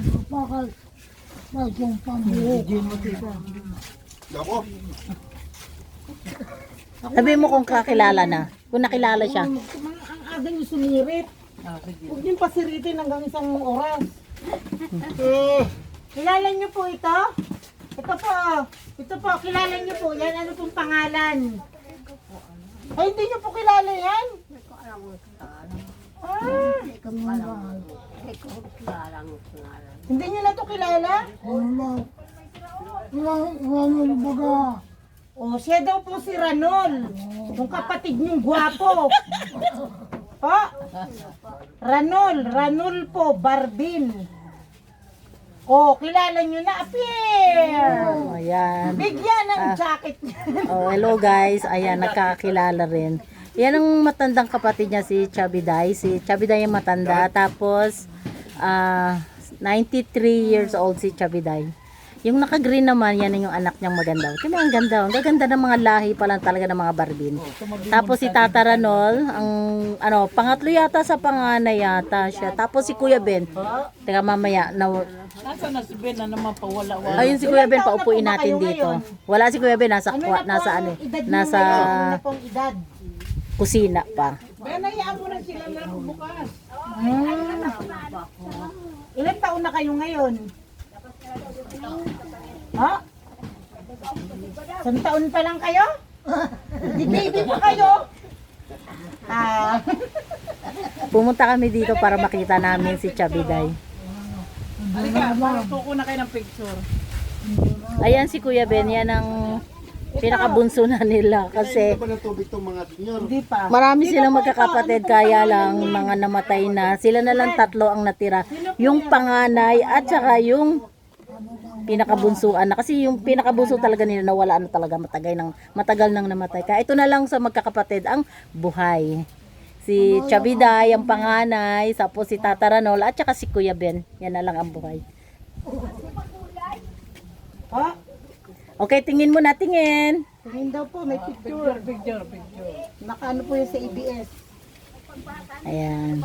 Bakal. May yung pambuhok. Ako. Sabi mo kung kakilala na. Kung nakilala siya. Ang aga niyo sumirit. Huwag niyong pasiritin hanggang isang oras. Kilala niyo po ito? Ito po. Ito po, kilala niyo po. Yan, ano pong pangalan? Ay, hindi niyo po kilala yan? Hindi niyo na to kilala? Wala. Wala baga. O, siya daw po si Ranol. Yung kapatid niyong gwapo. Po? Ranol po, Barbin. O, kilala niyo na, appear. Oh, ayan. Bigyan ng jacket niya. Oh, hello guys. Ayan, nakakilala rin. Yan ang matandang kapatid niya, si Chabiday. Si Chabiday yung matanda. Tapos, 93 years old si Chabiday. Yung naka-green naman, yan yung anak niyang maganda. Kaya ang ganda. Ang gaganda ng mga lahi pa lang talaga ng mga Barbin. Tapos si Tata Ranol, ang pangatlo yata sa panganay yata siya. Tapos si Kuya Ben. Teka mamaya, Nasa na si Ben na naman pawala-wala. ayun si Kuya Ben, paupuin natin dito. Wala si Kuya Ben, nasa nasa Ano pong edad? kusina pa. Ben, hayaan mo na sila na bukas. Ilan taon na kayo ngayon? Ha? Isang taon pa lang kayo? Di baby pa kayo? Pumunta kami dito para makita namin si Chabiday. Halika, tuko na kayo ng picture. Ayan si Kuya Ben, yan ang pinakabunso na nila kasi Hindi pa ng tubig itong mga senyor. Hindi pa. marami silang magkakapatid kaya lang mga namatay na. Sila na lang tatlo ang natira. Yung panganay at saka yung pinakabunsuan na. Kasi yung pinakabunso talaga nila nawala na talaga matagal nang namatay. Kaya ito na lang sa magkakapatid ang buhay. Si Chabiday ang panganay, tapos si Tata Ranol at saka si Kuya Ben. Yan na lang ang buhay. Ha? Okay, tingin mo na, tingin. Tingin daw po, may picture. Picture. Nakaano po yun sa ABS. Ayan.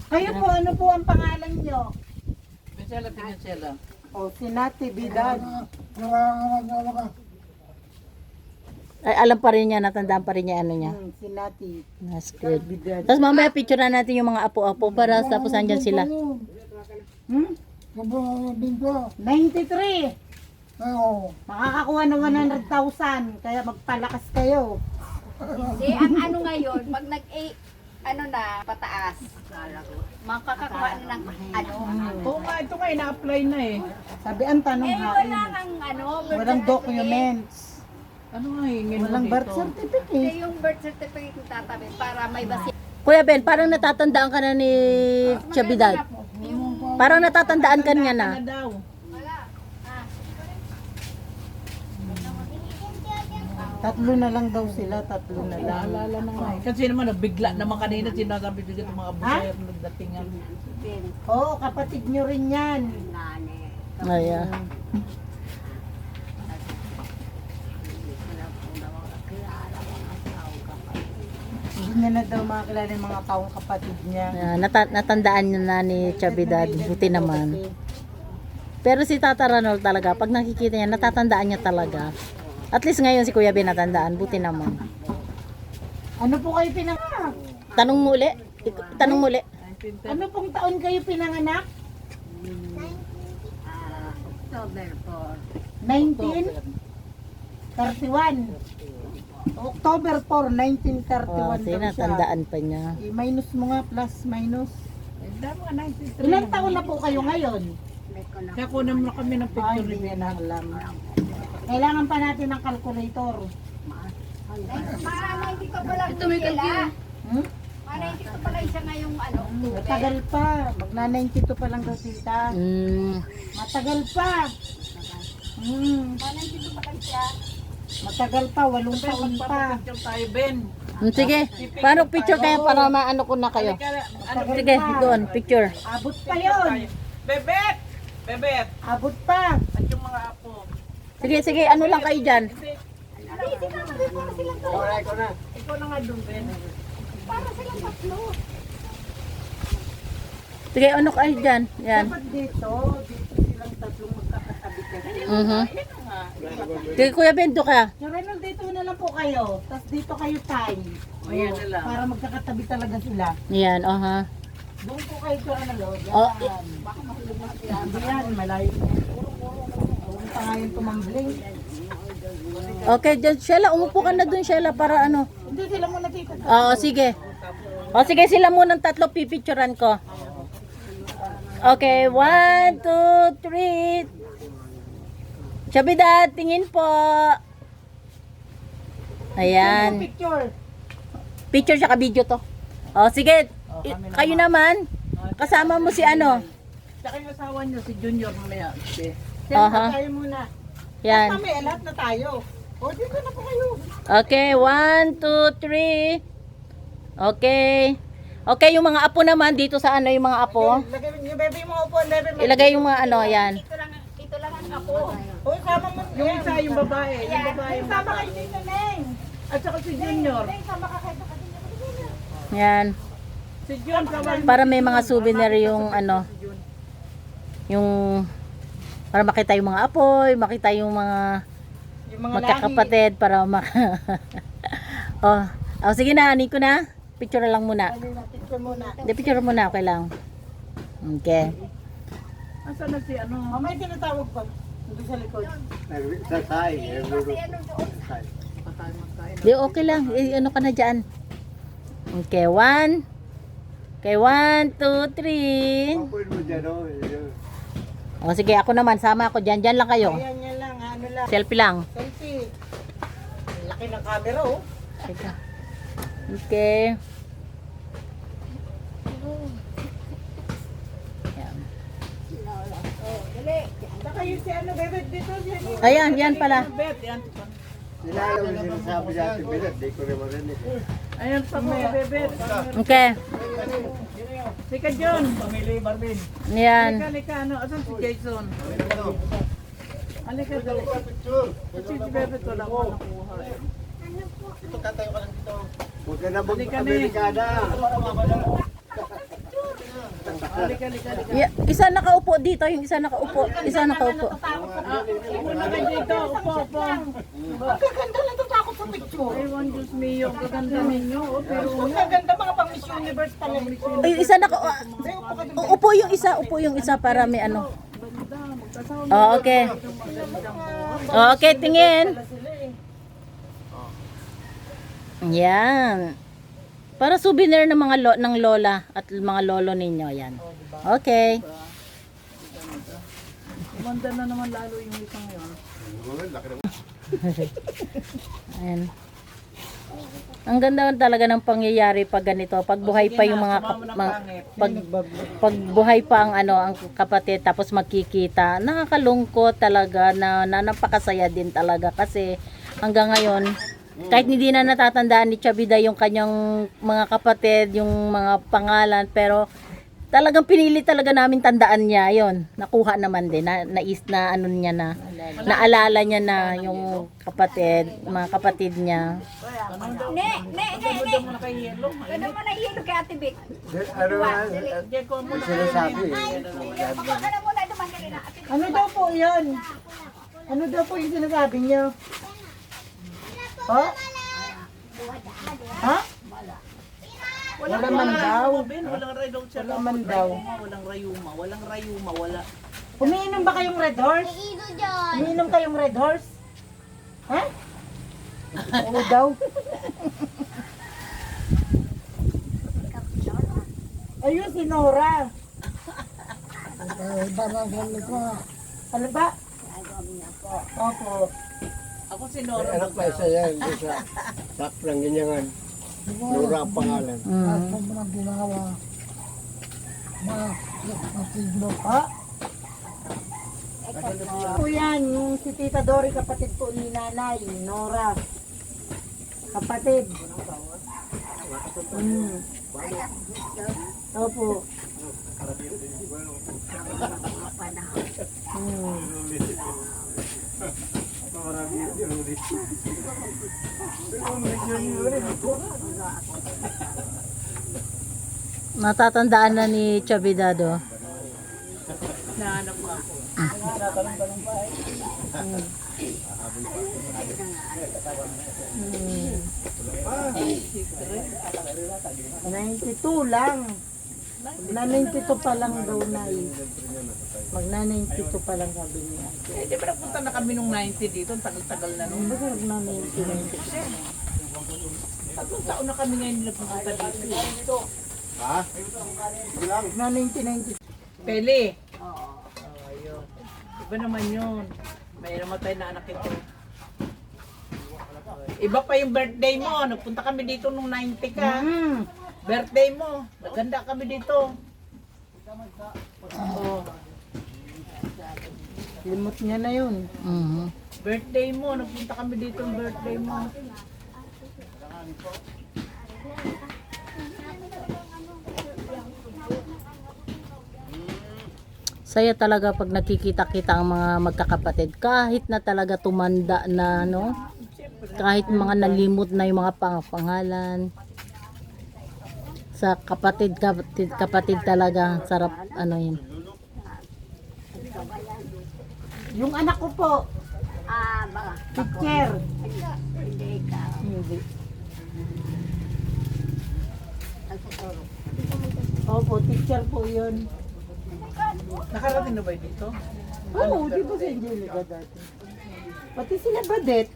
Kayo po, ano po ang pangalan nyo? Pinsela, pinsela. O, si Nati Bidad. Wala. Ay, alam pa rin niya, natandaan pa rin niya ano niya. Si Nati. That's good. Tapos mamaya picture na natin yung mga apo-apo para tapos andyan sila. Hmm? Kabang binto. 93. Oo. Makakakuha ng 100,000. Kaya magpalakas kayo. Hindi, ang ano ngayon, pag ano na, pataas, makakakuha na ng ano. Oo nga, ito nga, ina-apply na eh. Sabi ang tanong Wala hain. kang ano, birth Walang certificate. documents. Ano nga hingin mo Walang dito? birth certificate. Hindi yung birth certificate yung tatabi para may basi. Kuya Ben, parang natatandaan ka na ni Chabiday. Parang natatandaan ka niya na. Ano daw? Tatlo na lang daw sila, tatlo na lang. Naalala na nga eh. Kasi naman, nabigla naman kanina sinasabi dito mga abusayan nagdatingan. Oo, kapatid nyo rin yan. Ayan. Hindi niya na daw makakilala yung mga taong kapatid niya. Ayan, natandaan niya na ni Chabidad. Buti naman. Pero si Tata Ranol talaga, pag nakikita niya, natatandaan niya talaga. At least ngayon si Kuya Ben natandaan. Buti naman. Ano po kayo Tanong mo uli. Tanong mo uli. Ano pong taon kayo pinanganak? October 19? 31. October 4, 1931 Oh, daw sige, siya. natandaan pa niya. I-minus mo nga, plus, minus. Dami nga 93. Ilang taon na po kayo ngayon? Kaya kunin mo na kami ng Ay, picture hindi ni niya na alam. Kailangan pa natin ng calculator. Para hindi ko pala sila. Hmm? Para hindi ko pala isa ngayong ano. Matagal pa. Magna-92 pa lang daw tita. Matagal pa. Para hindi ko pala siya. Matagal pa, 8 taon pa. Picture tayo, Ben. Sige. Paano picture kayo para maano ko na kayo? Sige, doon, picture. Abot pa yun. Bebet! Bebet! Abot pa. At yung mga apo. Sige, sige, ano lang kayo dyan? Ikaw na nga doon, Ben. Para silang tatlo. Sige, ano kayo dyan? Yan. Dapat dito silang tatlong magkakatabi kasi. Sige, Kuya Bento ka. So, Renal, dito na lang po kayo. Tapos dito kayo tayo. Ayan na lang. Para magkakatabi talaga sila. Yan, aha. Doon po kayo sa Renal. Oh, Hindi yan, malayo. Huwag pa nga yung tumambling. okay, dyan, Sheila, umupo ka na dun, Sheila, para ano. Hindi sila muna dito. Oo, sige. O, sige, sila munang tatlo pipicturan ko. Okay, 1, 2, 3. Chabida, tingin po. Ayan. Picture. Picture siya ka-video to. O, sige. Kayo naman. Kasama mo si ano. Tsaka yung asawa niyo, si Junior mamaya. Okay. Aha. Tayo muna. Yan. Kami, lahat na tayo. O, dito na po kayo. Okay, 1, 2, 3. Okay. Okay, yung mga apo naman dito sa ano, yung mga apo. Lagay niyo, baby mo upo. Baby mo. Ilagay yung mga ano, yan. Ito lang ang ako. O, sama mo. Yung isa, yung babae. Yung babae, yung Sama babae. kayo dito, Neng. At saka si Junior. Neng, sama ka kayo. Yan. Si Jun, kawan. Para may mga souvenir yung ano, yung para makita yung mga apoy, makita yung mga Yung mga magkakapatid para oh, sige na, anin ko na. Picture lang muna. Picture muna. Hindi, picture muna, okay lang. Okay. Asan na si ano? Mamaya tinatawag pa. Doon sa likod. Sa say. Patay magkain. Di, okay lang. Ano ka na dyan? Okay, 1. Okay, 1, 2, 3. Papuin mo dyan, oh. O, sige, ako naman. Sama ako dyan. Dyan lang kayo. Ayan, yan lang. Ano lang. Selfie lang. Selfie. Laki ng camera, oh. Okay. Yan. Saka yung si ano, bebe, dito. Ayan, yan pala. Bet, yan. Sila alam yung sinasabi sa ating bilat. Di ko naman rin eh. Ayan pa mga bebet. Okay. Sika John. Pamili Barbin. Yan. Halika, ano? Asan si Jason? Halika, dali. Picture. Kasi si bebet wala ko nakuha. Ito, tatayo ka lang dito. Huwag ka na Halika, mag-Amerikana. Halika, halika, halika. Isa nakaupo dito, yung isa nakaupo. Isa nakaupo. Upo na kayo dito. Upo, upo. Kaganda lang ito takot sa picture. Ewan, Diyos mio. Ang gaganda ninyo. Oh, pero Ang ganda mga pang Miss Universe talaga. Ay, isa naka upo yung isa para may ano. Oh, okay. Oh, okay, tingin. Yan. Para souvenir ng mga ng lola at mga lolo ninyo, yan. Okay. umanda na naman lalo yung isang yun. Laki naman. Ayan. Ang ganda talaga ng pangyayari pag ganito, pag buhay pa yung mga pag buhay pa ang ano ang kapatid tapos magkikita, nakakalungkot talaga na napakasaya din talaga kasi hanggang ngayon kahit hindi na natatandaan ni Chabida yung kanyang mga kapatid, yung mga pangalan, pero talagang pinili talaga namin tandaan niya yon. Nakuha naman din na ano niya na naalala niya na yung kapatid, mga kapatid niya. Ne. Ganda mo na kay Yelo. Ganda mo na yelo kay Ate Vic. Ano na? Jeko mo na. Sinasabi eh. Baka na muna duman ka rin na Ate Vic. Ano daw po yan? Ano daw po yung sinasabi niyo? Ha? Ha? Wala man daw. Walang red daw siya. Wala man daw. Walang rayuma. Walang rayuma. Wala. Umiinom ba kayong Red Horse? Umiinom kayong Red Horse? Ha? Oo daw. Ayun si Nora. Ano ba? Opo. Ako si Nora. Anak pa isa yan. Isa. Sak lang ganyan. Nura ang pangalan. Ha? Po yan, yung si Tita Dory, kapatid po ni Nanay, Nora. Kapatid. Opo. Natatandaan na ni Chabidado. Nahanap mo ako. Hmm. 92 lang. Magna-92 pa lang daw na eh. Magna-92 pa lang sabi niya. Eh, di ba nagpunta na kami nung 90 dito? Ang tagal-tagal na nung. Basta magna-92. Tatlong taon na kami ngayon nagpunta dito. Ha? Magna-90. Pele. Oo. Ayun. Iba naman yun. May namatay na anak ito. Iba pa yung birthday mo. Nagpunta kami dito nung 90 ka. Birthday mo. Naganda kami dito. Oo. Limot niya na yun. Mhm. Birthday mo. Nagpunta kami dito ng birthday mo. Saya talaga pag nakikita-kita ang mga magkakapatid. Kahit na talaga tumanda na, no? Kahit mga nalimot na yung mga pangalan. Sa kapatid talaga. Sarap, ano yun. Yung anak ko po, teacher. Hindi. Opo, teacher po yun. Nakarating na ba yun dito? Oo, di ba si Angelica dati? Pati sila Badet.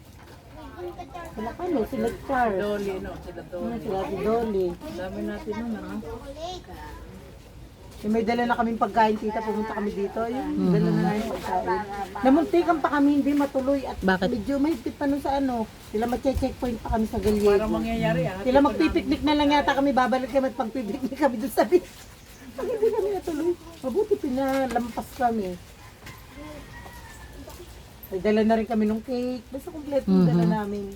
Sila ano, sila Charles. Dolly, no? Sila Dolly. Sila si Dolly. Dami natin nun, ano? Eh, may dala na kaming pagkain, tita. Pumunta kami dito. Yun, dala na namin pagkain. Namuntikan pa kami, hindi matuloy. At Bakit? medyo mahigpit pa nun sa ano. Sila mag-checkpoint pa kami sa Gallego. Parang mangyayari, ah. Sila magpipiknik na lang yata kami. Babalik kami at pagpipiknik kami doon sa beach. Pag hindi kami natuloy. Mabuti pinalampas kami. May dala na rin kami ng cake. Basta kompleto yung dala namin.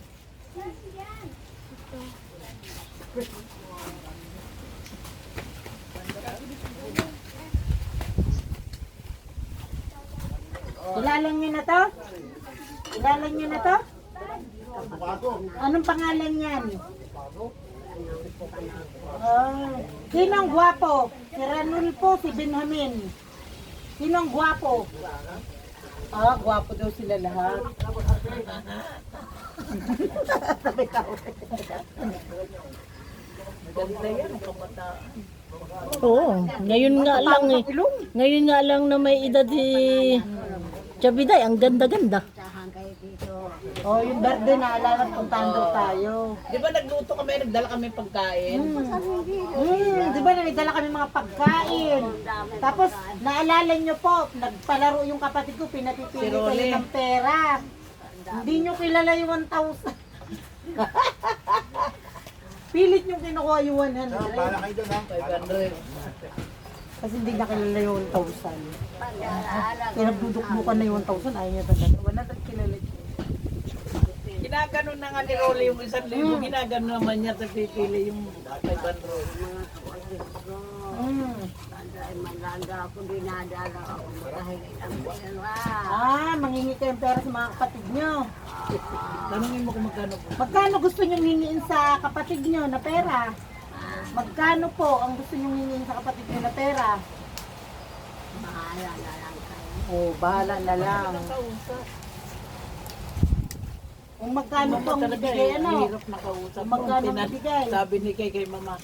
Ilalang niyo na to? Ilalang niyo na to? Anong pangalan yan? Sino ang gwapo? Si Ranulfo, si Benjamin. Sino ang gwapo? Gwapo daw sila lahat. Maganda yan, ang kabataan. Oo, ngayon nga lang eh. Ngayon nga lang na may edad si Chabiday, ang ganda-ganda. Yung birthday naalala, puntahan daw tayo. Di ba nagluto kami, nagdala kami pagkain? Di ba nagdala kami mga pagkain? Tapos, naalala nyo po, nagpalaro yung kapatid ko, pinatipili Si Rolly. kayo ng pera. Hindi nyo kilala yung 1,000. Pilit nyo kinukuha yung 100. Kayo doon, ha? 500. Kasi hindi na kilala yung 1,000. Kaya nagdudukbukan na yung 1,000, ayaw niya talaga. Wala na kilala niya. Ginaganon na nga ni Rolly yung 1,000. Ginaganon naman niya sa pipili yung 500. Mangingi kayong pera sa mga kapatid nyo. Tanungin mo kung magkano po. Magkano gusto nyo hingiin sa kapatid nyo na pera? Magkano po ang gusto nyo hingiin sa kapatid nyo na pera? Bahala na lang. Kung magkano po ang bibigay, ano? Hirap na kausap. Kung magkano ang bibigay? Sabi ni kay mama.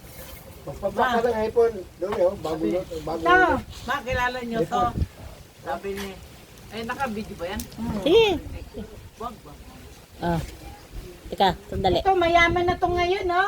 Pagpapaka ng iPhone, doon yun, bago. Ito, Ma, kilala niyo to. Sabi ni, ay naka-video ba yan? Sige. Wag ba? Ah. Teka, sandali. ito mayaman na to ngayon, no?